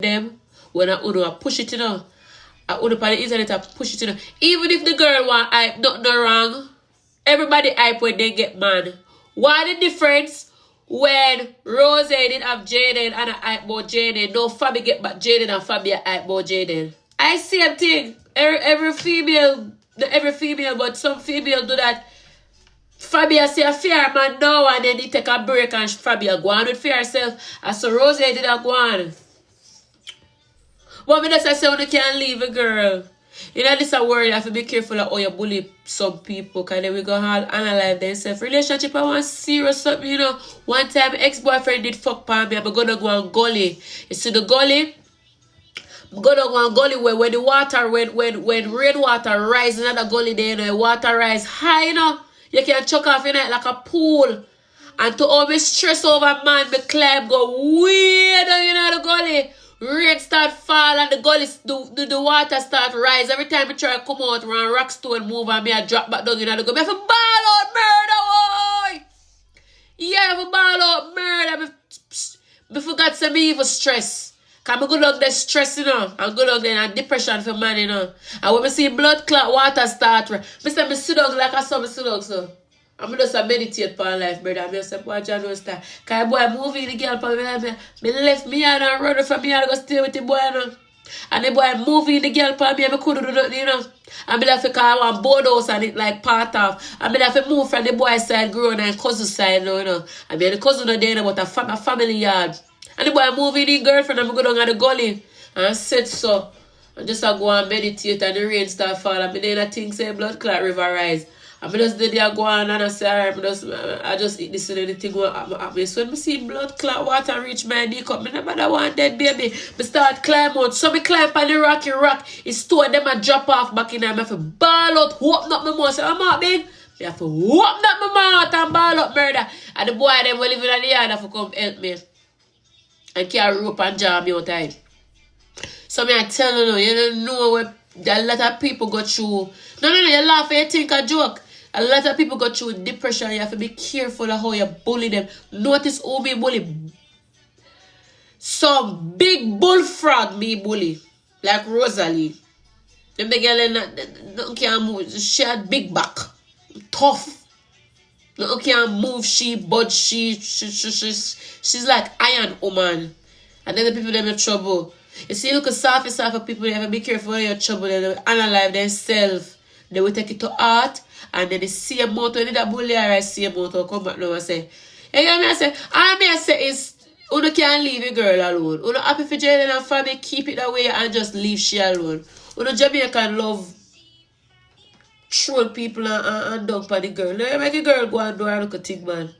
them when I uno push it, you know. I uno on the internet I push it, you know. Even if the girl want hype, nothing wrong. Everybody hype when they get man. What the difference when Rose didn't have Jaden and I hype about Jaden? No Fabi get back Jaden and Fabi hype about Jaden. I see a thing. Every female, not every female, but some female do that. Fabia see a fair man now and then he take a break and Fabia go on with fair herself. And so Rose did not go on. But me just say when you can't leave a girl. You know this a word you have to be careful of how you bully some people because then we go all analyze themselves. Relationship I want serious something, you know. One time ex-boyfriend did fuck pan me, I'm gonna go on gully. You see the gully? I'm gonna go on gully where the water when rainwater rise in the gully there, you know, the water rise high, you know. You can chuck off in it like a pool. And to always stress over man, me climb go way down in the gully. Rain start fall and the gully, the water start rise. Every time I try to come out, run rock stone move and me I drop back down in the gully. I have to ball out murder, boy! Yeah, I have to ball out murder. I forgot some evil stress. Because I go down the stress, you know. I go down there and depression for man, you know. And when I see blood clot water start, I say, I sit down like I saw me sit down, so. I'm just a meditate upon life, brother. I'm just a boy, John don't start. Because boy moving the girl for me left me and run from me and go stay with the boy, you know. And the boy moving the girl for me and I couldn't do nothing, you know. And I have to call one board house and it like part of. And I have to move from the boy side growing and cousin side, you know. And the cousin are there about a family yard. And the boy moving the girlfriend and I go down at the gully. And I said so. And just I go and meditate and the rain start falling. And then I think say blood clot river rise. And I just did there go on and I say, alright, I just eat this and anything will happen. So when I see blood clot water reach my knee up, I never want dead baby. I start climb out. So I climb on the rocky rock. It's two of them I drop off back in there. I have to ball out, open up my mouth. Say, I'm out, big. I have to open up my mouth and ball up murder. And the boy them will live in the yard have to come help me. And carry rope and jam me out time. So me I tell you don't know what a lot of people go through. No, you laugh and you think a joke. A lot of people go through depression. You have to be careful of how you bully them. Notice who me bully. Some big bullfrog me bully. Like Rosalie. Them the girl can't move. She had big back. Tough. No can't move she, but she's like iron woman. And then the people them in trouble. You see, look at soft people, they have to be careful of your trouble, they will analyze themselves. They will take it to heart, and then the same amount when that bully or same amount will come back now and say, hey, all I say is you can't leave a girl alone. You happy for Jaden and family, keep it that way and just leave she alone. You Jamaican love troll people and dump on the girl. Now you make a girl go and do her look a thing, man.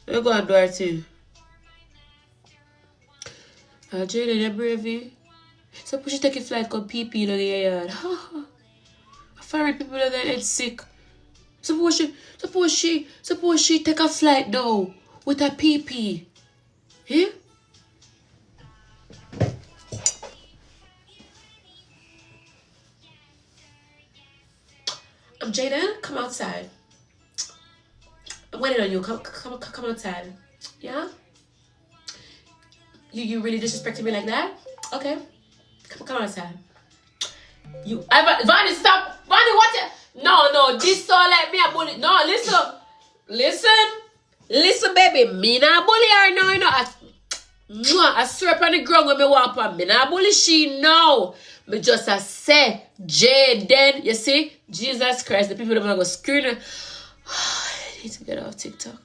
You go and do her thing. Jaden, you're brave. So push you take a flight, come pee-pee in the yard. Foreign people are getting sick. Suppose she take a flight now with a pee-pee. Eh? Jaden, come outside. I'm waiting on you. Come outside. Yeah? You really disrespected me like that? Okay. Come outside. Vonnie, stop. Vonnie, watch it. No, this all like me a bully. No, listen, baby. Me not bully her now, you know. I swear on the ground when me walk on. Me not bully she now. Me just say, Jaden, you see? Jesus Christ, the people that are going to screen her. I need to get off TikTok.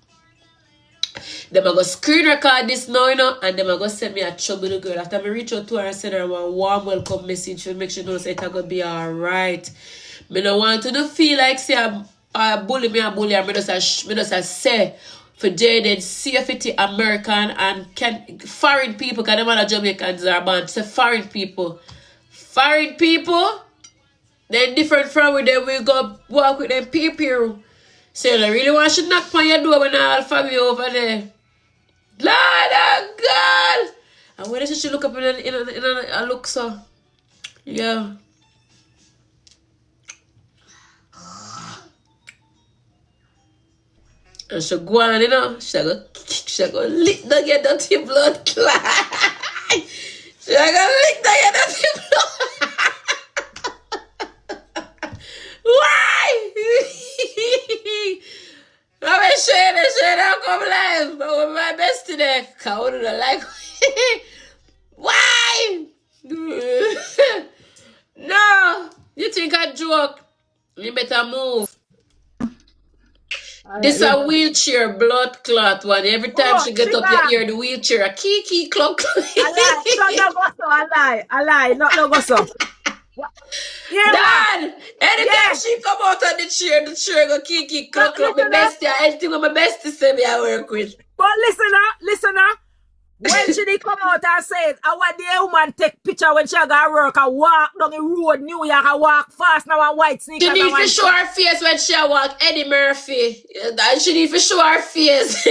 Them are going to screen record this now, you know, and them are going to send me a trouble the girl. After I reach out to her and send her a warm welcome message to make sure she knows it's going to be alright. Me don't want to feel like say I bully me, and me just say for Jaden, safety American and foreign people, because them are Jamaicans are banned. Say foreign people. Foreign people, they're different from where they will go walk with them people. So you really want to knock on your door when all family over there. Lord of God! And when she look up in a look so. Yeah. And she go on, you know. She go lick the get dirty blood clot. I gotta lick that Why? I'm a shade, I'll come live. But with my best today. I wouldn't like. Why? No. You think I joke? You better move. This a wheelchair blood clot one. Every time she get up, you hear the wheelchair a key clunk. I lie. Not no go so. Yeah, Dad, anytime she come out of the chair go key clunk clunk. My bestie, anything with my bestie say me I work with. But listen now. When she did come out and say, I want the woman take picture when she got work, I walk down the road, New York, I walk fast now and white sneakers. She need to show her face when she walk Eddie Murphy. And she need to show her face.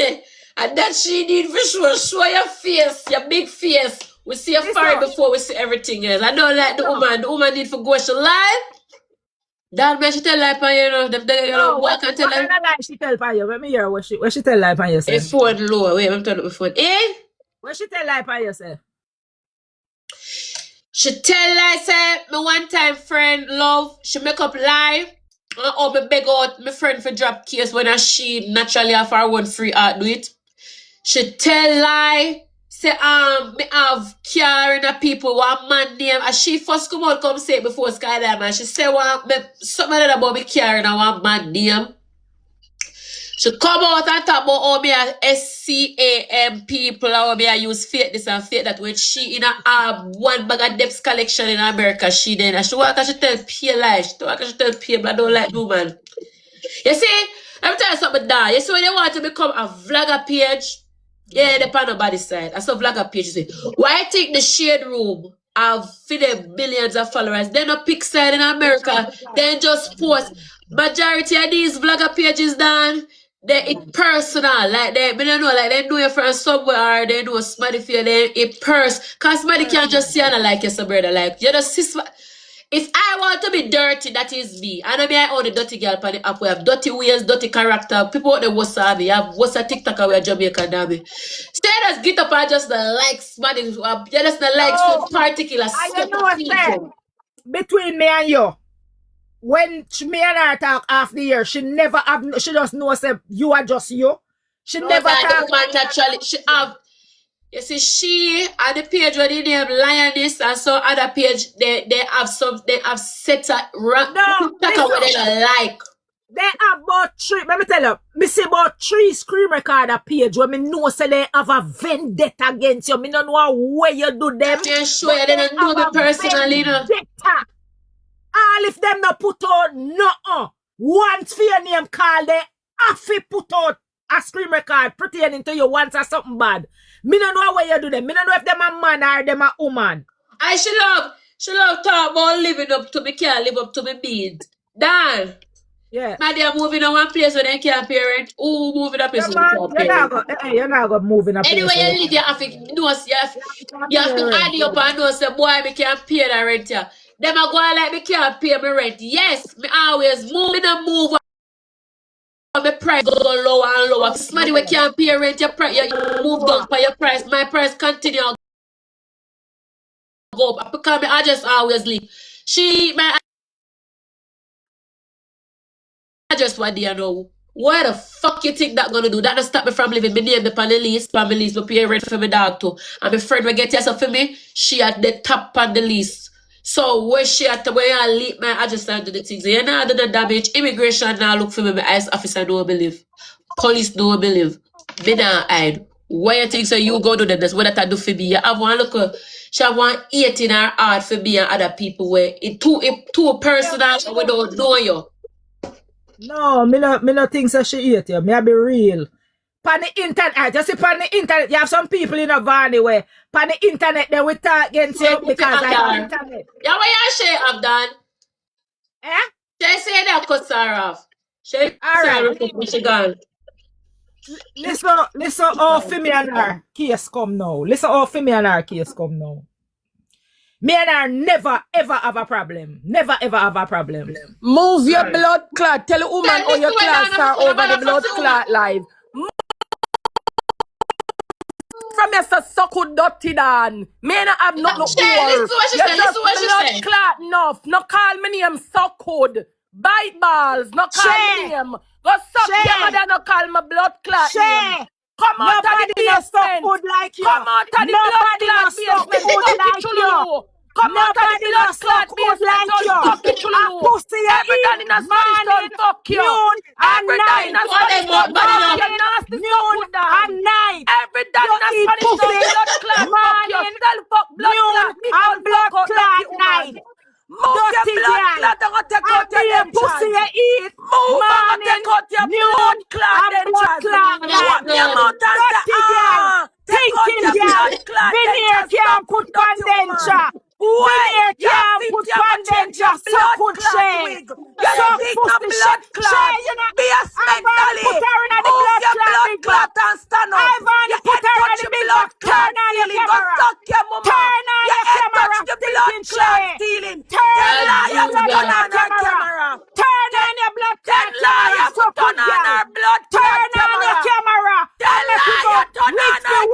And that she need to show your face, your big face. We see your fire before we see everything else. I don't like the woman. The woman need to go she lie. That man she tell lie on you know. No, walk and tell lie she tell on you. Let me hear what she tell lie on you. A phone low. Wait, I'm turning up the phone. Eh? What she tell lie on you, say? She tell lie, say, my one time friend, love, she make up lie. Oh, me beg out my friend for drop case when she naturally have her one free art do it. She tell lie, say, me have car and the people, one man name, and she first come out, come say it before Skyline, and she say, something about me car and one man name. She come out and talk about how me a SCAM people, how me a use fake this and fake that when she in a one bag of debts collection in America, she then and she walk and she tell pay lie. She walk and she tell pay, but I don't like no man. You see, let me tell you something, Dan. You see when you want to become a vlogger page, yeah, the pan nobody's side. I saw vlogger page, you say, why take the shade room have for the billions of followers? They not pick side in America. They just post. Majority of these vlogger pages, Dan, it's personal. Like they don't know, like they know you from somewhere or they know somebody feel they it cause somebody can't just see and like you, so brother. Like you just see if I want to be dirty, that is me. And I mean I own the dirty girl on the app. We have dirty ways, dirty character. People out there wasabi. You have what's a TikTok where Jamaican damn. Stay just get up and just the likes, man. You just the likes for particular set of people. Between me and you. When me and her talk half the year, she never have, she just knows that you are just you. She No, never talk. Naturally, she have, you see, she and the page where they name Lioness and some other page, they have set a rank where they don't like. They have about three, let me tell you, me see about 3 screen recorder page where me know say they have a vendetta against you. Me don't know where you do them. I'm sure they don't know me personally, All if them not put out nothing. Once for your name call, they have to put out a screen record pertaining to you once or something bad. Me don't know where you do them. Me don't know if them a man or them a woman. She love talk about living up to me, can't live up to me bead. Dan. Yeah. Man, they are moving on one place where they can't parent. Who moving up place where they can't parent? You're not going to move in a place. Anyway, you live, you have to add you up and know, say, boy, me can't pay the rent here. Them are going like me can't pay my rent. Yes, me always move in and move on my price go lower and lower. If somebody we can't pay rent, your price, you move down for your price. My price continue to go up. Because I just always leave. I just want to know what the fuck you think that gonna do? That doesn't stop me from living. My name on the list, family list, my pay rent for my dog too. And my friend will get yourself for me, she at the top on the list. So where she at where I leave my address and do the things. You know do the damage. Immigration now look for me, my ICE officer don't believe. Police don't believe. Me not hide. Why you think so you go do that? That's what that I do for me. You have one look she have one 8 in her heart for me and other people where it too personal we don't know you. No, me not think so she hate you. Me I be real. Pan the internet, just see pan the internet, you have some people in a van where pan the internet they will talk against you because of the internet. Yeah, what you say have done? Eh? She say that cuts her off. She she gone. Listen how for me and her case come now. Listen how for me and her case come now. Me and her never ever have a problem. Never ever have a problem. Move your blood clot. Tell a woman how your class are over the blood clot live. me say so good dirty dan. Me not have nothing to Listen to what she said. Listen to what she said. Clot enough. No call me name so good. Bite balls. No call me name. Go suck your mother. No call my blood clot name. Come out of the basement. Come out of the blood clot basement. Come out of the blood clot basement. Fuck it, Chulu. Every day in a Spanish town, fuck you. Every day in a Spanish town, fuck you. Nasty fuck and night. Every day in a Spanish town, blood clot, fuck you. Still fuck blood clot. And blood clot night. Move your blood clot. I'm gonna take out your pussy you eat. Move, I'm gonna take out your blood clot. Shut your mouth and say, take out your blood clot. Veneer can't put condenser. Veneer can't put condenser. So put shame. So put blood clot. Be a mentally. Move your blood clot and stand up. Your head touch the blood clot ceiling. Go suck your mama. Your head touch the blood clot ceiling. Turn on your camera. Turn on your blood clot camera. Turn on your blood clot camera. Turn on your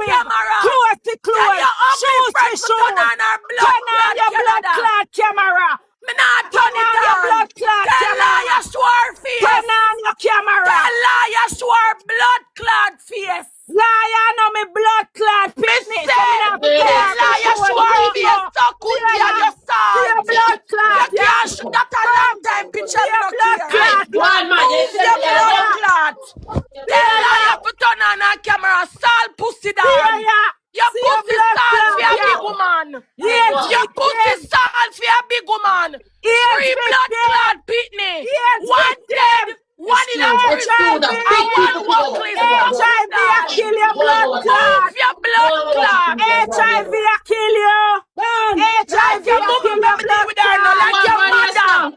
camera. Close to close. Shoes to shoes. Turn on your blood clot camera. Me not turn on your blood clot camera. Tell her your swear face. Turn on your camera. Tell her your swear blood clot face. Liar, no me blood clot. Me say, tell her your swear face. So good, you saw. Your blood clot. You can't shoot that a long time. Picture your blood clot. Your blood clot. Tell her you put on a camera. Salt pussy down. Your pussy salt for a big woman. Your pussy salt for a big woman. 3 blood clot pitney. 1 dead, 1 in a prison, and 1 walkless. HIV a kill your blood clot. Your blood clot. HIV a kill you. HIV a kill your blood clot. Like your mother.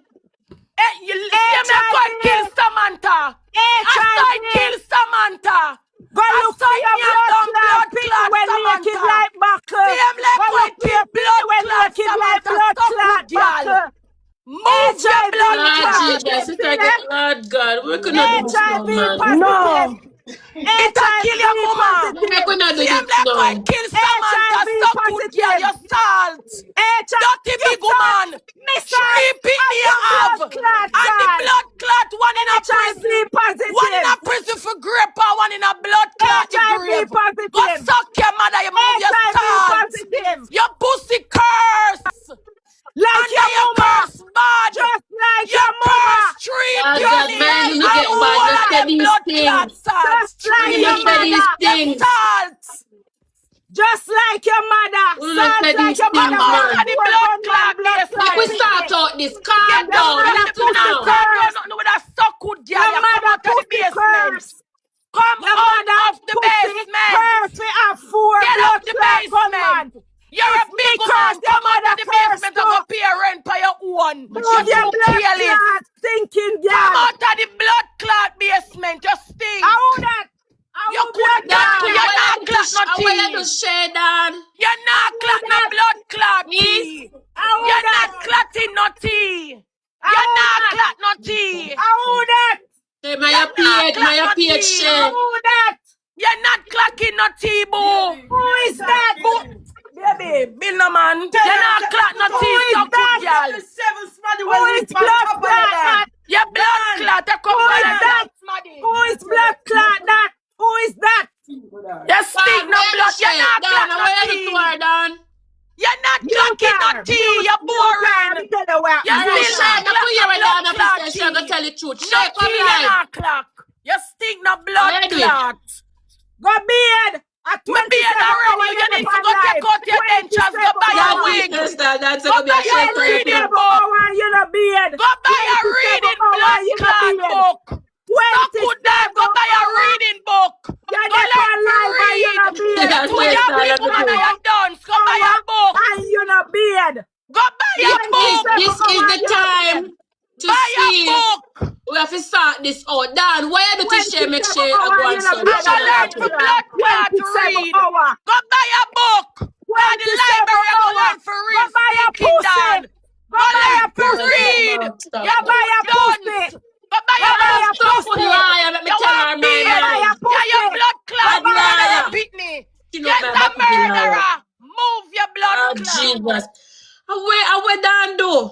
You see me going kill Samantha. I kill Samantha. Go look for your blood clot when you kid like buckle. Go look for your blood when you kid like blood clot buckle. Move your blood clot. Jesus, it's like a blood God. We could not do this now, man. No. It'll kill your mama. We could not do this now. Kill Samantha. Stop good girl, your salt. Dirty big woman. Shrimp in the have. And the blood clot, 1 in a prison. 1 in a prison for grape, 1 in a blood clot grape. Go suck your mother, you move your salt. Your pussy curse. Like your curse bad. Just like your mama. Street man, you get bad. You blood clot salt. Just like your mother. Salt. Just like your mother. Salt like your mother. And the blood clot. We start out this. Calm down. Don't know what that so good, girl. Your mother pussy curse. Come out of the basement. Curse. We have 4 get out the basement. You're a big woman. Come out of the basement and go pay rent by your own. Move your blood clot, stinking girl. Come out of the blood clot basement. Just stink. How that? You could not. You're not clot no tea. I want to share that. You're not clot no blood clot tea. You're not clotting no tea. You're not clot no tea. How that? Hey, my page share. How that? You're not clocking no tea, boo. Who is that, boo? Baby, Bill no man. You're not clot no tea, so good, y'all. Who is blood clot? Your blood clot. Who is that? Who is blood clot that? Who is that? You stink no blood. You're not clot no tea. You're not clocking no tea. You're boring. You're still not clot. I'm gonna tell you the truth. No tea, you're not clock. You stink no blood clot. Go bed. At 27 hours, you need to go take out your dentures. Go buy a wig. Go buy a reading book. Go buy a reading blood clot book. So good time, go buy a reading book. Go learn to read. To your big woman and your dons. Go buy a book. Go buy a book. This is the time to buy see. A book. We have to start this out. Dan, why you do to share? Make sure I go and some. Go learn to blood clot read. Go buy a book. Go to the library and go learn for read. Go buy a pussy. Go learn to read. You buy a pussy. Go buy a pussy. Let me tell her, man. Yeah, your blood clot. You beat me. Yes, I'm I went down do.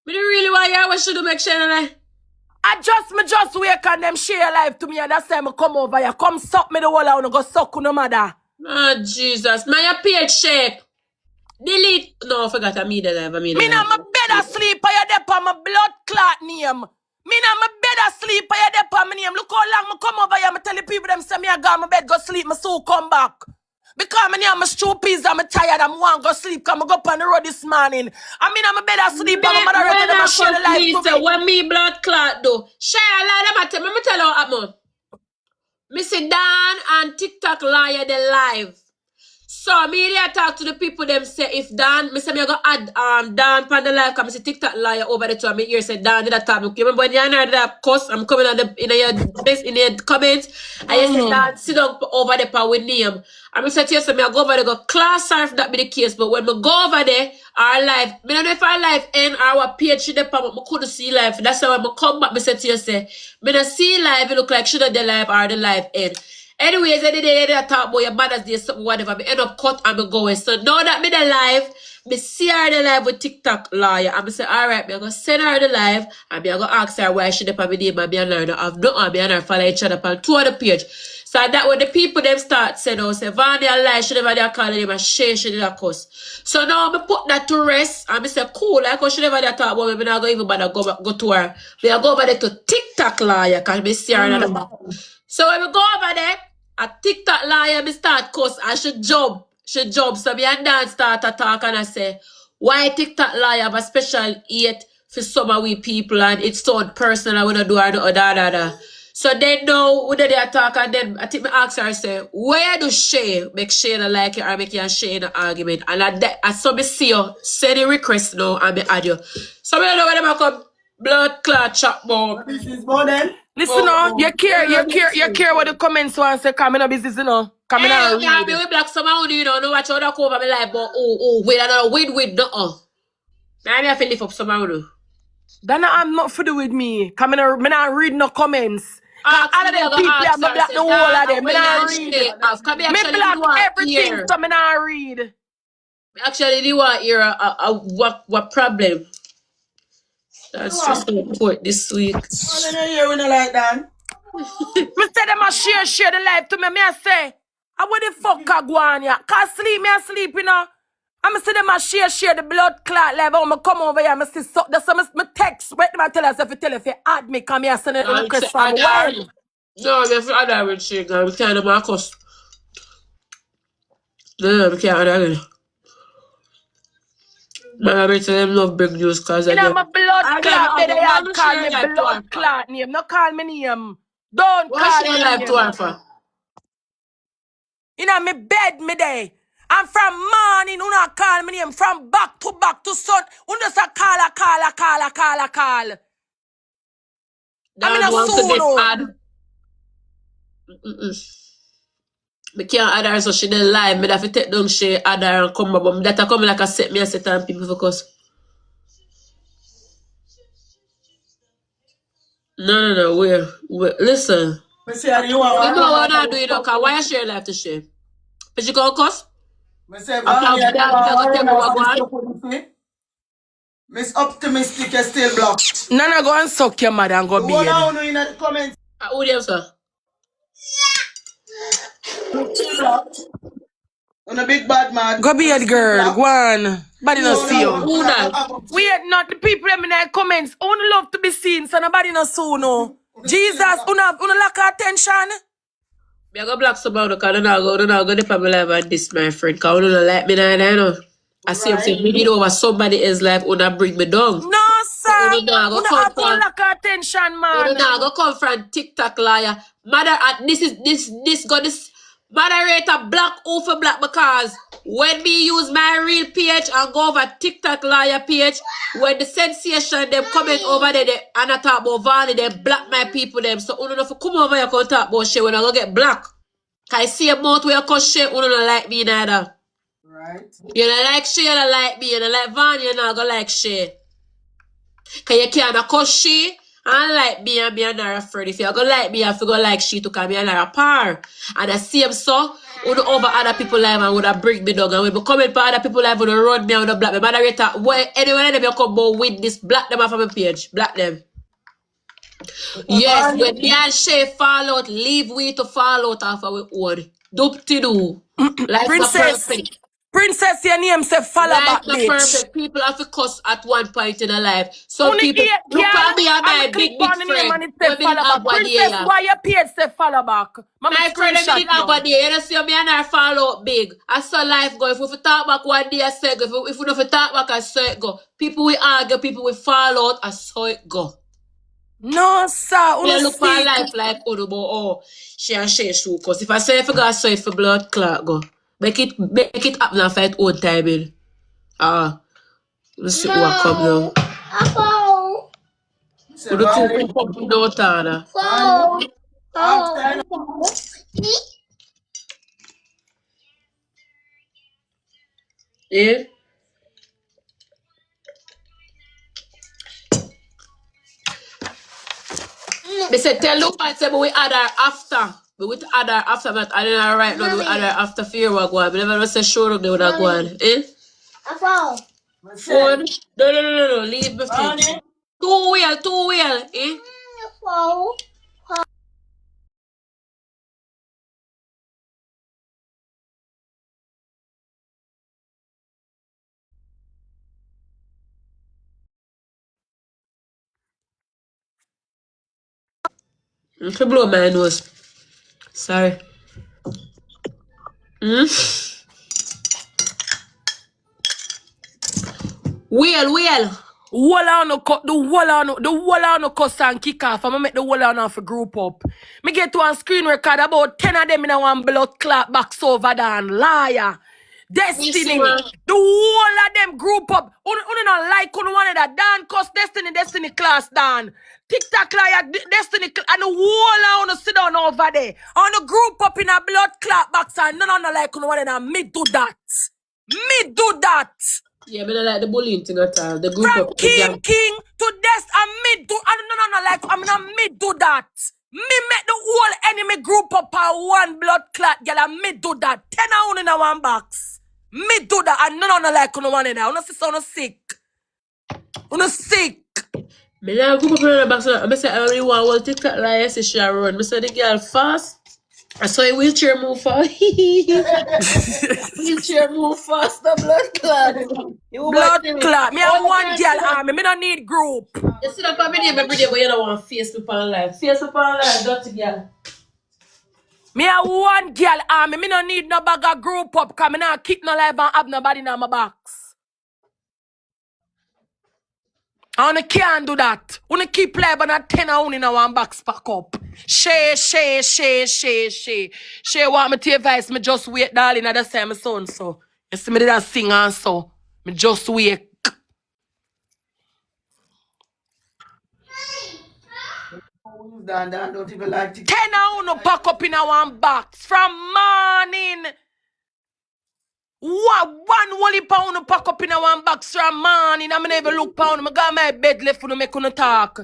Me don't really want you what should do make sure that Me just wake and them share life to me and that's time I come over here. Come suck me the whole I wanna go suck no mother. Oh Jesus. My page shake. Delete. No, I forgot I made the live. Me na my bed asleep I you there on my blood clot name. Me na my bed asleep I you there on my name. Look how long me come over here. Me tell the people them say me I go my bed go sleep. Me soon come back. Because me name my stupid I'm tired. I'm want go sleep. Come go up on the road this morning. I mean I'm a bed asleep. I'm a mother them share the life to me. When me blood clot do. Share a lie them me tell you what happened. Me say Dan and TikTok liar they live. So me there talk to the people them say if Dan, me say me go add Dan pan the live, cause me say TikTok liar over the two. Me hear say Dan did that time. You remember when you heard that cuss? I'm coming on the in your comments. And you say Dan sit down over the part with name. And me say to you, so me I go over there go class sorry if that be the case. But when me go over there, our live, me don't know if our live end or our page should depend, but me couldn't see live. That's why when me come back, me say to you, say, me don't see live, it look like should have the live or the live end. Anyways, any day they talk about your mother's day, something, whatever, me end up cut and me going. So now that me the live, me see her the live with TikTok lawyer, and me say, alright, me I go send her the live, and me I go ask her why she depend me name, and me and her have nothing, me and her follow each other on two other page. So that when the people them start saying, oh, say, Vanya lie, she never did call him a she did a cuss. So now me put that to rest, and me say, cool, like, she never did talk about me, me not go even bother go to her. Me I go over there to TikTok lawyer, cause me see her in the back. So when we go over there, a TikTok liar, me start cuss and she jump. So me and Dan start to talk and I say, why TikTok liar have a special hate for some of we people and it's so personal and we don't do or da. So then now we did talk and then I think me ask her, I say, where do she make Shayna like it or make you and Shayna argument? And I saw me see you, send the request now and me add you. So me don't know where they come blood clot chat more. This is more than. Listen, you care what the comments want say, come in a business, you know. Come in and read. Yeah, me we black somehow, you know, no watch how that cover me life, but wait, I don't with, no. Now I have to lift up somehow, no. Then I'm not for do with me. Come in and me not read no comments. All of them people have me block the whole of them. Me not read. Me block everything, so me not read. Actually, you want hear what problem? That's just the report this week. I don't know you when I like that. Me say them a share the life to me. Me I say, I what the fuck I go on ya? Cause sleep, me I sleep, you know. I say them a share the blood clot life. I come over here, I see so that's me text. Wait, me tell us if you add me, come here, send a request from when. No, if you add that with shit, we can't do my cost. No, we can't add that. But I tell them love big news cause I my blood clot, they had call me blood clot name. No call me name. Don't call me name. To her for? You know, me bed me day. And from morning, you not call me name. From back to sun, you just a call. I mean, a soon. Me can't add her so she didn't lie. Me have to take down she add her and come back. But that come like a set me and set on people focus. No, where? Listen. Me say you want. You know what I do, you know, cause why I share life to share? But you go cuss? Me say Miss Optimistic is still blocked. Nana go and suck your mother and go be. What now in the comments? Who them sir? On a big bad man. Go be a girl, go on. Body no see you. Who that? Wait, not the people in the comments. Only love to be seen, so nobody no see no. Jesus, una lack attention. Me go block somebody because I don't go to my life and this my friend. Because I don't like me now, I know. I see him me over somebody else's life, una bring me down. No, sir. Una have to lack attention, man. Una go come from TikTok liar. Mother, this got this. Moderator block over black because when me use my real page and go over TikTok liar page, when the sensation them comment over there and I talk about Valley, they block my people them. So uno no for come over here and talk about shit when I go get black. Can I see a mouth where you cause shit, uno no like me neither. Right. You don't like shit, you don't like me, you don't like Vanya, you not go like shit. Cause you can't cause shit I like me and Nara friend. If you're gonna like me, you have to go like she to come me and Nara par. And I see him so would over other people life and would have bring me down. And when we come in for other people life would have run me and would have black me. Moderator, anywhere them you come about with this, black them off of my page. Black them. Yes, when me and Shay fall out, leave we to fall out off our own. Dope to do. Life not perfect. Princess, your name say follow Life back, not bitch. perfect. People have to cuss at one point in their life. Some people look at me and my big friend. We didn't have one Princess, why your page say follow back? My friend, we didn't have one day. You know, see me and her fall out big. I saw life go. If we talk back one day, I say go. If we don't talk back, I say it go. People we argue, people we fall out, I saw it go. No, sir. We look for life like oh, she and she shoe. Cause if I say if I go, so if a blood clot go. Make it happen and fight old time in. Let's see what come now. We do two people no Tana. Yeah. They said tell Lupa say we add her after. We would add her after but I didn't right now we add her after fear what go on. We never say sure they would go on. Eh? Phone. No. Leave me thing. Two wheel, eh? You can blow my nose. Sorry. Wheel. Wall on the wall on cuss and kick off. I'ma make the wall on off a group up. Me get to one screen record about 10 of them in a one blood clot box over there. Liar. Destiny. The whole of them group up. Uno not like uno one of that. Dan cuss Destiny class Dan. TikTok liar Destiny and the whole of uno sit down over there. On the group up in a blood clot box and none like uno one of that. Me do that. Yeah, me not like the bullying thing at all. The group From of King to Des and me do no like I'm not me do that. Me make the whole enemy group up a one blood clot girl and me do that. 10 out in a one box. Me do that and no like no one in there. Uno sick. Uno sick. Me not group up in the box. I say I only want one TikTok like I say she run. Me say the girl fast. I saw a wheelchair move fast. Wheelchair move fast, the blood clot. Blood clot. Me have one girl army. Me don't need group. You see that for me every day, but you don't want face people on life. Face people on life, dirty girl. Me have one girl army. Me don't need no bag of group up. Cause me not keep no life and have nobody in my box. I can't do that. Wanna keep live and a 10 out in a one box pack up. She want me to advise me just wait, darling. I just say my son so. You see me did that sing and so. Me just wait. Dan don't even like to 10 out no pack up in a one box. From morning. One wally pound no pack up in a one box from morning. I'm never look pound. I got my bed left for no make no talk.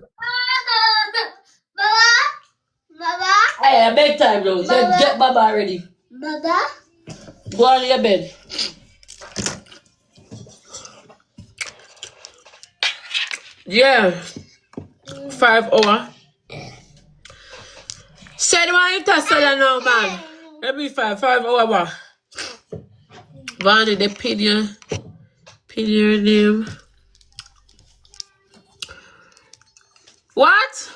Baba? Hey, bedtime now. Get Baba already. Baba? Go on your bed. Yeah. 5 hours. Say the one you test that now, man. Every 5 hours. Vanny, they pin your name. What?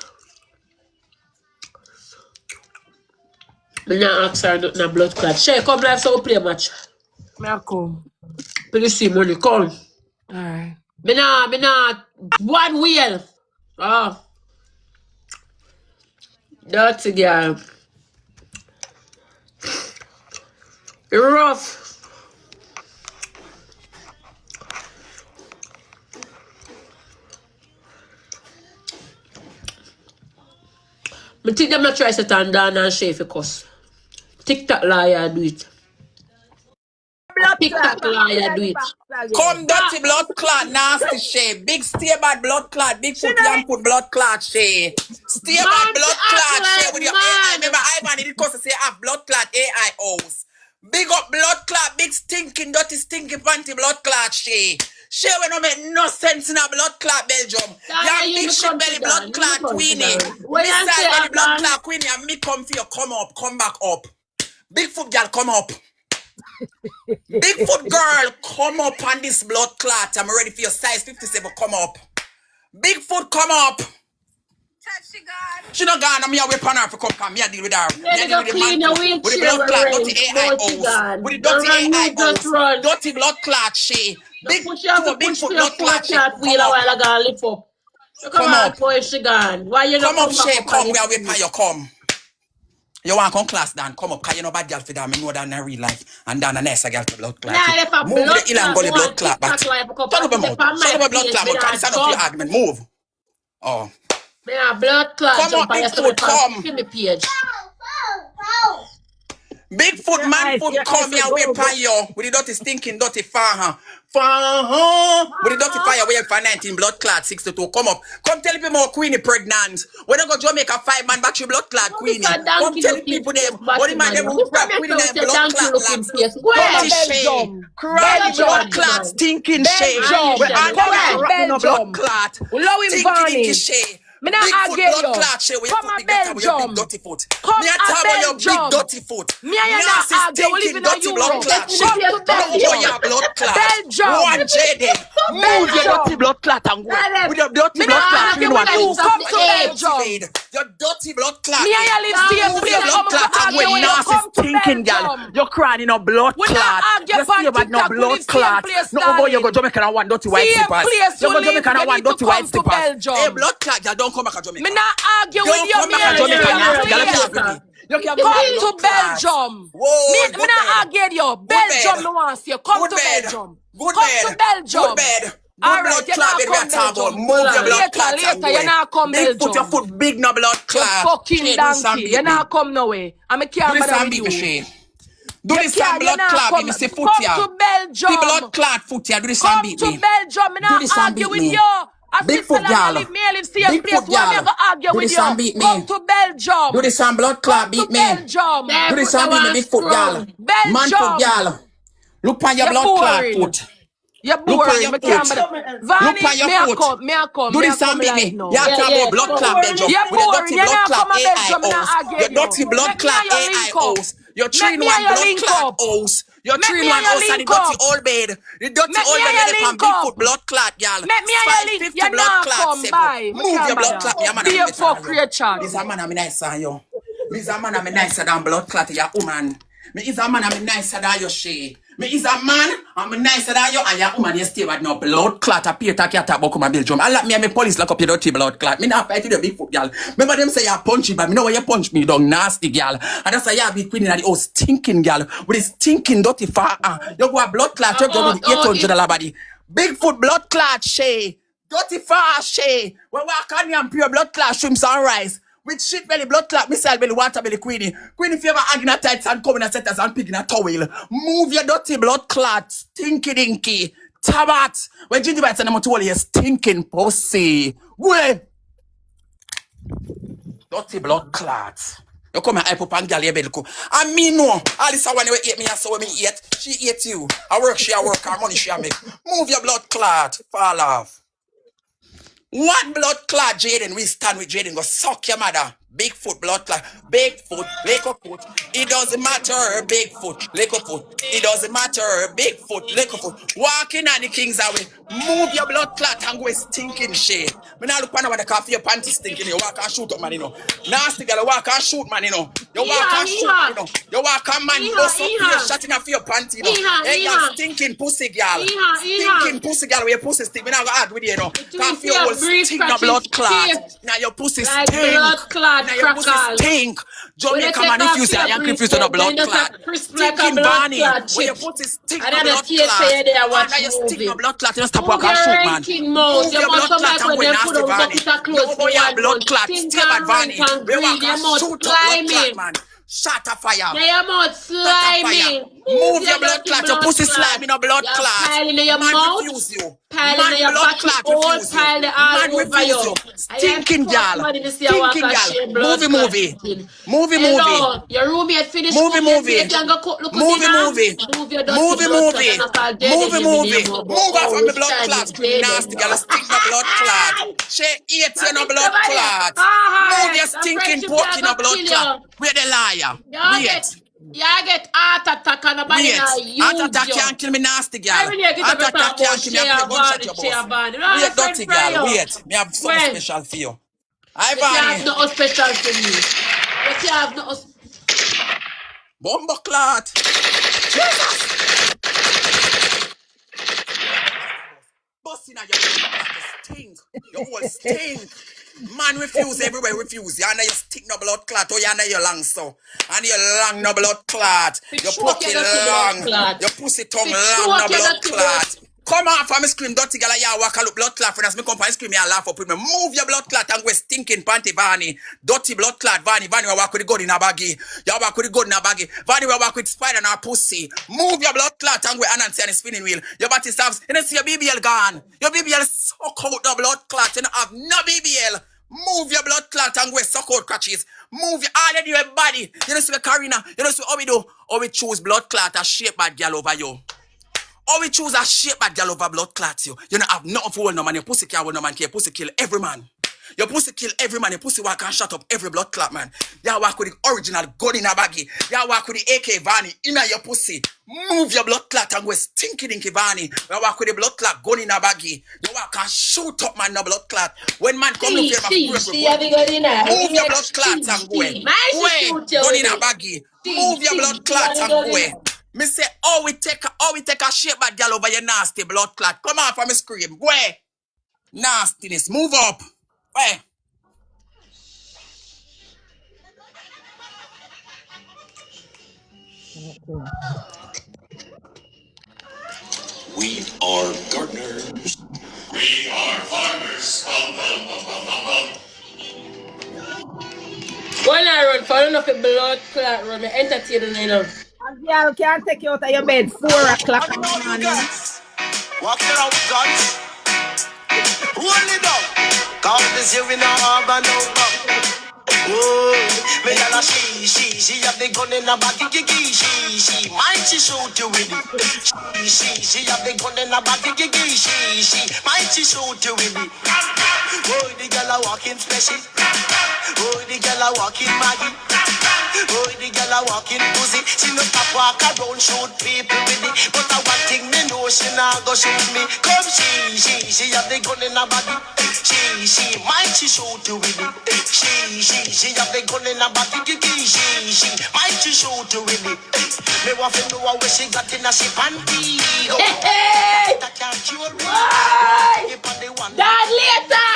Me not ask her nothing a blood clot. Shay, come live so we play a match. Me a come. Please see money, come. Alright. Me not one wheel. Oh. Dirty girl. Rough. I think them not try to sit on Dan and Shay for cuss. TikTok liar do it. TikTok liar do it. Come dirty blood clot, nasty shit. Big stay bad blood clot, big foot young foot blood clot shit. Stay bad blood clot shit with your AI. Remember, Ivan did cause to say have blood clot AIOs. Big up blood clot, big stinking, dirty, stinking panty blood clot shit. She will not make no sense in a blood clot Belgium. Young big shit belly blood clot queenie. Missile belly blood clot queenie and me come for you, come up, come back up. Big foot girl, come up. Big foot girl, come up on this blood clot. I'm ready for your size 57, come up. Big foot, come up. Touch the God. She not gone, I'm here weapon her for come. Me I deal with her. Me I deal with the clean man your with the blood clot, dirty AIOs. With the dirty AIOs. Dirty blood clot, she. Big foot blood clot, she. Come up. Come up. Why you come up, she. Come where we pay you come. You want to come class down, come up, because you know bad girl for that, I know that in real life, and down a nice girl for blood clot. Nah, move the ill and gully blood clot, but shut up about blood clot, but can't stand up your argument, move. Oh. Blood clot. Come up, big foot, come. Give me page. Big foot, man foot, come here, we pay you, with the dirty stinking, dirty fire. With the dirty fire, we have for 19 blood clot, 62. Come up. Come tell people more Queenie pregnant. When I go Jamaica 5 man battery blood clot Queenie. Come tell people them. What the man them who grab Queenie them blood clot laps. Dirty shame. Crying blood clot, stinking shame. We're on the blood clot. Stinking shame. Me not argue you. Come a Belgium. Come a Belgium. Dirty foot. Me and you not argue. We live in a Europe. Come to Belgium. Belgium. One jaded. Move your dirty blood clot and go. With your dirty blood clot. Come to Belgium. Your dirty blood clot. Me and you live same place. Come to argue when you come to Belgium. You're crying in a blood clot. We not argue for TikTok. We live same place. No, you go Jamaica and one dirty white slippers. You go Jamaica and one dirty white slippers. Hey, blood clot, you don't come back to Jamaica. Me not argue with you. Me come to Belgium. Me not argue with you. Belgium no wants you. Come to Belgium. Come to Belgium. Alright, you not come Belgium. Move your blood clot. Later, you not come Belgium. Put your foot big no blood clot. Fucking donkey. You not come no way. I'm a can't bother with you. Do this some blood clot, me say foot here. Come to Belgium. The blood clot foot here. Do this some beat me. Come to Belgium. Me not argue with you. Big foot girl. Big foot girl. Do this and beat me. Come to Belgium. Do this and blood clot beat me. Belgium. Do this and beat me, big foot girl. Man foot girl. Look on your blood clot foot. You're boring. Look on your foot. Me a come. Do this and beat me. You have to have blood clot Belgium. With your dirty blood clot AIOs. Your dirty blood clot AIOs. Your 3-1 blood clot O's. Your 3-1 O's and the dirty old bed. The dirty old bed and big foot blood clot, y'all. Make me a link. You're not come by. Move your blood clot. Be a fuck creature. This a man I'm nicer than you. This a man I'm nicer than blood clot, your woman. Me is a man I'm nicer than your she. Me is a man I'm nicer than you and your woman you stay with no blood clot. A Peter cat about come and Belgium. I let me and my police lock up your dirty blood clot. Me not fight with the big foot girl. Remember them say you punch me, but me know why you punch me down nasty girl. And that's why you be queen in the old stinking girl with this stinking dirty far. You go a blood clot, you go with $800 body. Big foot blood clot she. Dirty far she. We walk on you and pure blood clot shrimps and rice. With shit belly, blood clot, missile belly, water belly, Queenie. Queenie, if you ever hang in a tights and come in a setters and pig in a towel, move your dirty blood clot, stinky dinky, tabat. When Ginger Bites and I'm to you stinking pussy. Where? Dirty blood clot. You come and hype up and gal your bed. And me no. All this one you eat me and so when me eat, she eat you. I work, she a work, her money she a make. Move your blood clot, fall off. One blood clot, Jaden. We stand with Jaden. Go suck your mother. Big foot blood clot. Big foot, little foot. It doesn't matter. Big foot, little foot. It doesn't matter. Big foot, little foot. Walking on the king's away. Move your blood clot and go stinking shit. Me now look on the coffee, your panties stinking. You walk and shoot up, man, you know. Nasty girl, walk and shoot, man, you know. You walk and shoot, you know. You walk and man, bust up here, shutting up your panty, you know. Hey, you stinking pussy girl. Stinking pussy girl, where your pussy stink. Me now go hard with you, you know. Coffee, you will stink your blood clot. Now your pussy stink. Now your pussy stink. Jamaica man, if you say I am confused on the blood clot. Stinking Barney, where your pussy stink your blood clot. Now you stink your blood clot. You stop walking and shoot, man. Move your blood clot and go nasty Barney. You go your blood clot. Stay bad Barney. We walk and shoot up blood clot, man. Shut a fire. They are not slimy. Move your blood dirty clot. Your pussy clot. slime in a blood You're clot. piling in your Man mouth. refuse you. Piling Man in your blood body. clot All refuse you. piled all Man over refuse you. you. Stinking gal. Stinking gal. Movie movie. Movie movie. Hello, your roommate finished Movie school yesterday. movie. You can go cook look Movie dinner. movie. Move your dirty Movie blood clot. movie. And I call dead Movie in movie. your Move off of we my blood stand clot. is Scream dead. nasty girl. Stink no blood clot. She ate you no blood clot. Move your stinking pork in a blood clot. Where the liar? Wait. You get heart attack and nobody Wait. now use Heart attack you. can't kill me nasty girl. I really get Heart up and attack talk can't about kill me. I play gunshot your share boss. band. Wait, dirty girl. Wait. Me have something When? special for you. Hi, You have Vanny. no special for me. You have no Bomba clot. Jesus. Busting at your blood clot. You stink. Your whole stink. Man refuse everywhere, refuse. You know you stick no blood clot, or you know you long so. And you long no blood clot. Your pussy long. Your pussy tongue long no blood clot. Come on from me scream, dirty girl, you walk a look blood clot. When as me come and scream, you laugh up with me. Move your blood clot and go stinking panty Vanny. Dirty blood clot, Vanny. Vanny will walk with the gun in a baggy. You walk with the gun in a baggy. Vanny will walk with spider in a pussy. Move your blood clot and go Anansi and the spinning wheel. Your body stops. You don't see your BBL gone. Your BBL suck out the blood clot. You don't have no BBL. Move your blood clot and go suck out crutches. Move your all of your body. You don't see the Karina. You don't see how we do. How we choose blood clot and shape bad girl over you. Or we choose a shape bad girl over blood clots you. You don't have nothing for hold no man. Your pussy can't hold no man. Your pussy kill every man. Your pussy kill every man. Your pussy walk and shut up every blood clot man. You walk with the original gun in a baggy. You walk with the AK Vanny in your pussy. Move your blood clot and go stinky dinky Vanny. You walk with the blood clot gun in a baggy. You walk and shoot up man no blood clot. When man come look for you, move your blood clots and go away. Gun in a baggy. Move your blood clots and go away. Me say, we take a shape bad girl over your nasty blood clot. Come on for me scream. Go away. Nastiness. Move up. Where? We are gardeners. We are farmers. When I run, following up a blood clot run, me entertaining enough. A girl can't take you out of your bed 4 o'clock in the All you morning. guys walking around with guns. Hold it up. Cause this year we now have no bum. Oh, me and a she have the gun in a baggy gigi. She might shoot you with it. She have the gun in a baggy gigi. She might shoot you with it. Oh, the girl a walking special. Oh, the girl a walking Maggie. Oh, the girl a walking pussy. She no stop walk around shoot people with it. But I one thing me know she not go shoot me. Come she have the gun in a baggy. She might shoot you with it. She have the gun in a baggy gigi. She might shoot you with it. Me want to know where she got in a she panty. Hey! That can't cure me. Dad, later!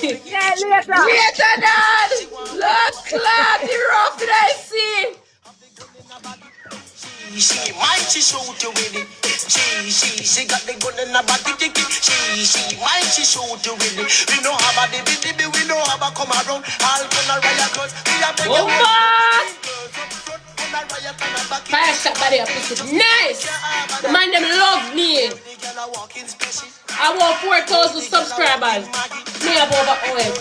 Yeah, later. Later, Dad! Blood clot, the rough that I see! She might shoot you with it. She got the gun in a body kick it. She might shoot you with it. We know how about the baby, we know how about come around. All gonna riot cause we are begging. Oh, man! Fire shot body up, pussy. Nice! The man them love me. I want 4,000 subscribers. Me have over oil.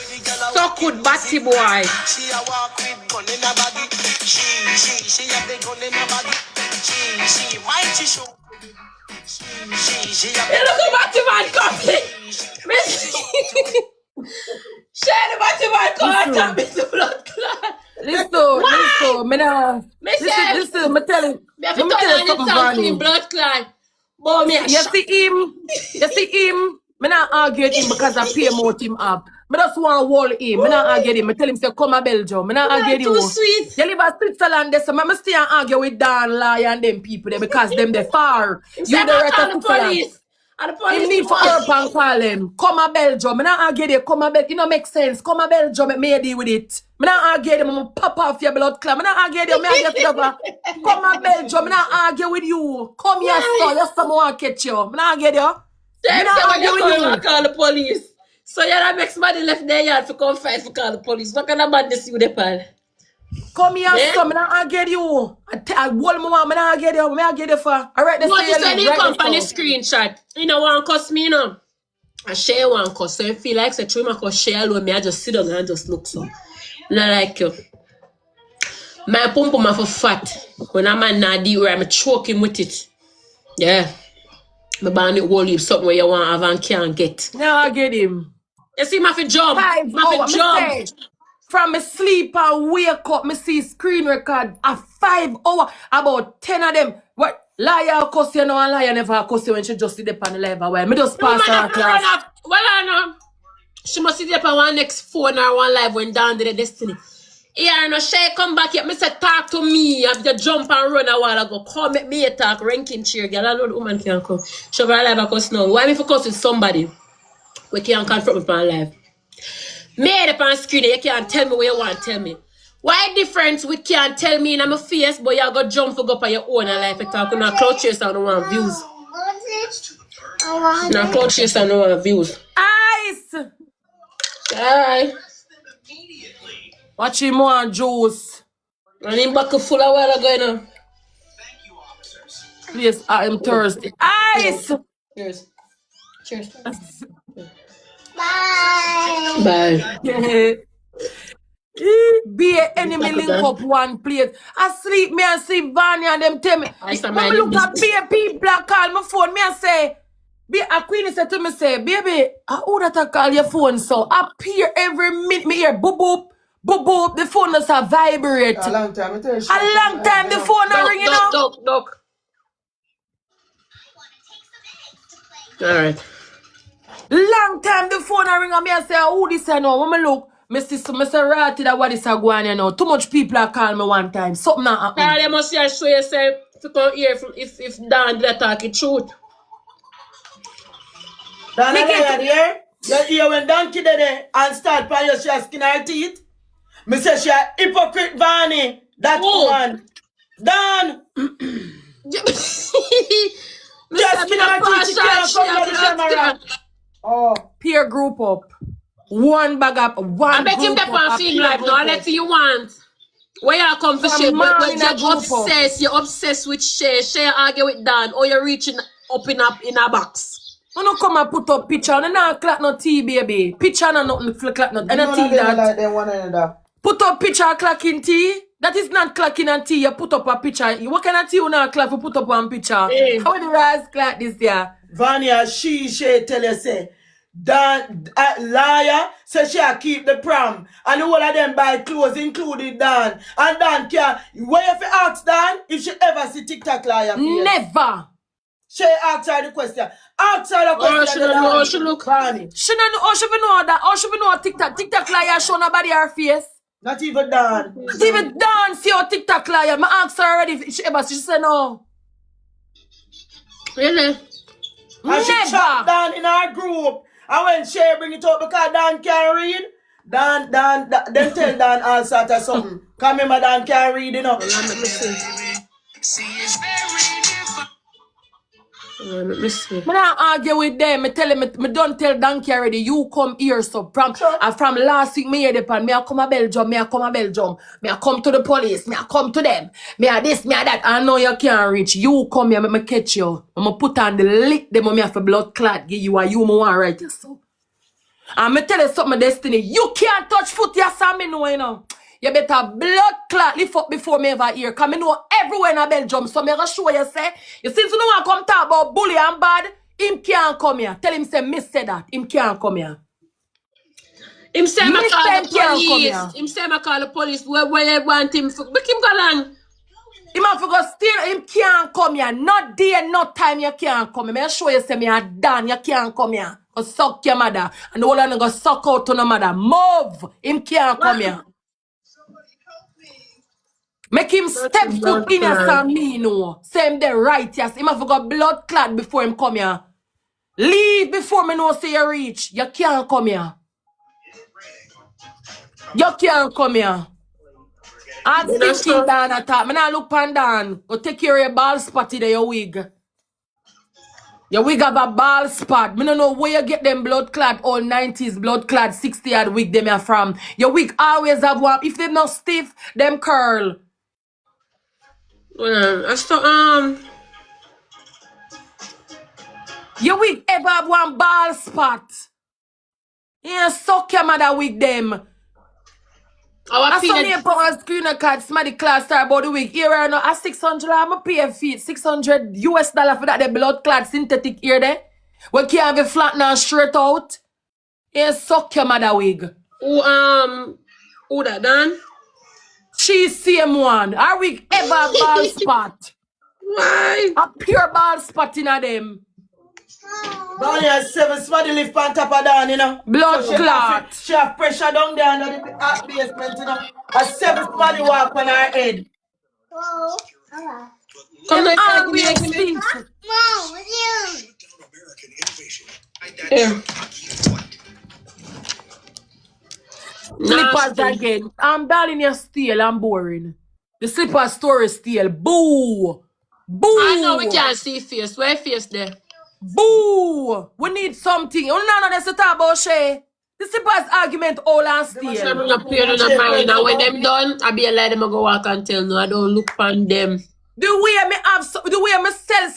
So good, batty boy. She a walk with gun in a baggy. She have the gun in a baggy. She might shoot. She have Hey, look at batty man coming. Share the batty man coming and me the blood clot. Listen, me tell him. Me have to turn on the sound clean blood clot. Boy, me a You see him, me not argue with him because I pay more him up. Me just want to wall him. Me not argue with him. Me tell him say come a Belgium. Me not argue with too you. sweet. You live in Switzerland there, so me stay and argue with Dan, Lai and them people there because them they far. You Say the I right call of the Switzerland. police. And the Him police need for help and call him. Come a Belgium. Me not argue there. Come a Belgium. You know make sense. Come a Belgium. Me deal with it. Me not argue them. I'm pop off your blood clot. Me not argue them. Me argue with you. Come a Belgium. Me not argue with you. Come here, sir. Yes, someone catch you. Me not argue there. Say Me not argue with you. I call the police. So yeah, that makes somebody left their yard to come fight for call the police. What kind of madness you dey pal? Come here, Yeah? son. I get you. I hold my mom. I get you. I get you for. I write the Notice when sailing. he Right come the on the stuff. screenshot, you know, one cuss me, you know. I share one cuss, so I feel like say three cause share alone, me I just sit down and just look so. Not like you. My pum pum for fat. When I'm a nadi where I'm choking with it. Yeah. My band it whole heap something where you want to have and can't get. Now I get him. You see, my fi jump. 5 My fi hours. Me jump. say. From me sleep and wake up, me see screen record a 5 hour. About 10 of them. What? Liar cuss you know and liar never cuss you when she just sit there on the live away. Me just No pass man her have to class. run up. Well, I know. She must sit up on one next phone or one live when down to the destiny. Yeah, no, she come back here. Me say talk to me. I have to jump and run a while ago. Come make me a talk. Ranking chair, girl. I know the woman can't come. She over live a cuss now. Why me for cuss with somebody? We can't confront me on live. Me up on screen, you can't tell me what you want to tell me. Why difference we can't tell me in my face, but you go jump for go on your own life and talk on cloud chaser and no one views. No cloud chaser and no one views. Ice! Alright. Watch him on juice. And him back full a while ago, you know. Please, I am thirsty. Ice! Cheers. Cheers. Bye. Be an enemy link up one plate. I sleep me and see Vanya and them tell me. I When me look at baby black call my phone, me and say, be a queen said to me say, baby, who that I call your phone so? I peer every minute me hear boop boop, boop boop, the phone does a vibrate. A long time. A long time the phone not ringing up. Duck. Alright. Long time the phone a ring and me and say, who this I know? When me look, me see right that what is a going you know. Too much people are call me one time. Something not happen. Carl, you must show yourself to come here if Dan did talk the truth. Dan here? You hear when Donkey there and start by your skin her teeth? Me say she a hypocrite Vanny. That one. Dan! Just skin her teeth, she can't come to the camera. Oh. Peer group up. One bag up. One I bet him group that on film live now. Let's see you want. Where you come for share, but you're obsessed with share. Share argue with Dan, or you're reaching up in a box. You no come and put up picture. You no clap no tea, baby. Picture no nothing clap no. And a tea that. Like them one another. Put up picture clacking tea. That is not clacking and tea. You put up a picture. What kind of tea you not clap? You put up one picture. Hey. How the rise clap this year? Vanya, she tell you say, Dan, liar, say she keep the prom. And all of them buy clothes, including Dan. And Dan can, where if you ask Dan, if she ever see TikTok liar? Never. She ask her the question. Ask her the question. She don't know how she look. Vanya. She don't know how she know that. How she know TikTok? TikTok liar show nobody her face. Not even Dan. Not even Dan see her TikTok liar. I asked her already if she ever see. She said no. Really? And she chat Dan in our group. And when she bring it up because Dan can't read, Dan, them tell Dan all sort of something. Because remember Dan can't read, you know. I don't argue with them. I tell them, I don't tell Donkey already. You come here, so from last week, me hear the pan. Me I come a Belgium. Me I come to the police. Me I come to them. Me I this, me I that. I know you can't reach. You come here, me catch you. I'm gonna put on the lick. Them me have a blood clot. Give you a you me want right yourself. And me tell you something, Destiny. You can't touch foot. Yes, I know you know. You better blood clot lift up before me ever hear. Cause me know everywhere in a Belgium. So me gonna show you say. You since you know I come talk about bully and bad, him can't come here. Tell him say me say that. Him can't come here. Him say I call the police. Him say I call the police. Where you want him for? Make him go along. Him have to go steal. Him can't come here. Not day, not time you can't come here. Me show you say me are done. You can't come here. Go suck your mother. And the whole of them go suck out to no mother. Move. Him can't come here. Make him step foot in here, Sam me know. Same day right, yes. Him have to go blood clot before him come here. Leave before me know say you reach. You can't come here. You can't come here. I'm thinking down at top. Me not look pan down. Go take care of your ball spotty there, your wig. Your wig have a ball spot. Me no know where you get them blood clad all 90s, blood clad 60 odd wig them are from. Your wig always have one. If them not stiff, them curl. I still Your wig ever have one ball spot. Yeah, suck your mother wig them. I saw me put on screen a card, somebody class star about the wig. Here I know a 600, I'm a pay feet, $600 for that the blood clad synthetic ear there. We can't be flat and straight out. Yeah, suck your mother wig. Who that done? She same one. Our wig ever ball spot. Why? A pure ball spot in a them. Down here, 7 somebody live on top of down, you know. Blood So clot. she have pressure down there under the basement, you know. A 7 somebody walk on her head. Come Them on, always give me. stink. Here. Slippers again. I'm darling, you're stale. I'm boring. The slipper story stale. Boo. Boo. I know we can't see face. Where face there? Boo. We need something. Oh, no, that's the talk about Shay. The slippers argument all and stale. I'm not playing on the mind. Now when them done, I be a lie them I go walk and tell no. I don't look on them. The way me have, the way me sell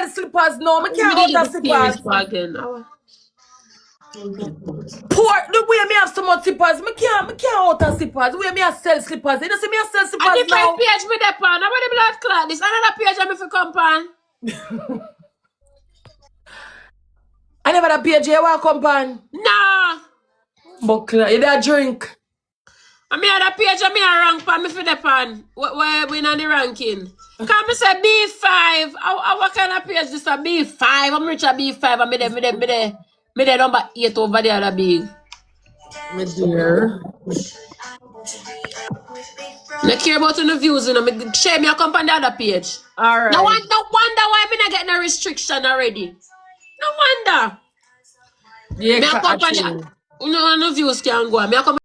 slippers now. Me can't order slippers. Poor, the way me have so much slippers, me can't order slippers. The way me have sell slippers, you know see me have sell slippers now. A different page me there pan. How the blood clot? This another page I'm if you come pan. I never that page you want come pan. No. But you there drink. I mean other page I me a rank pan me for the pan. Where we in the ranking? Come me say B5. What kind of page this a B5? I'm rich at B5 and me there number 8 over there other big. My dear. I care about the views, you know. Me share me a come on the other page. Alright. No wonder why me not getting a restriction already. No wonder. Yeah, Me a come on the, no views can go. Me a come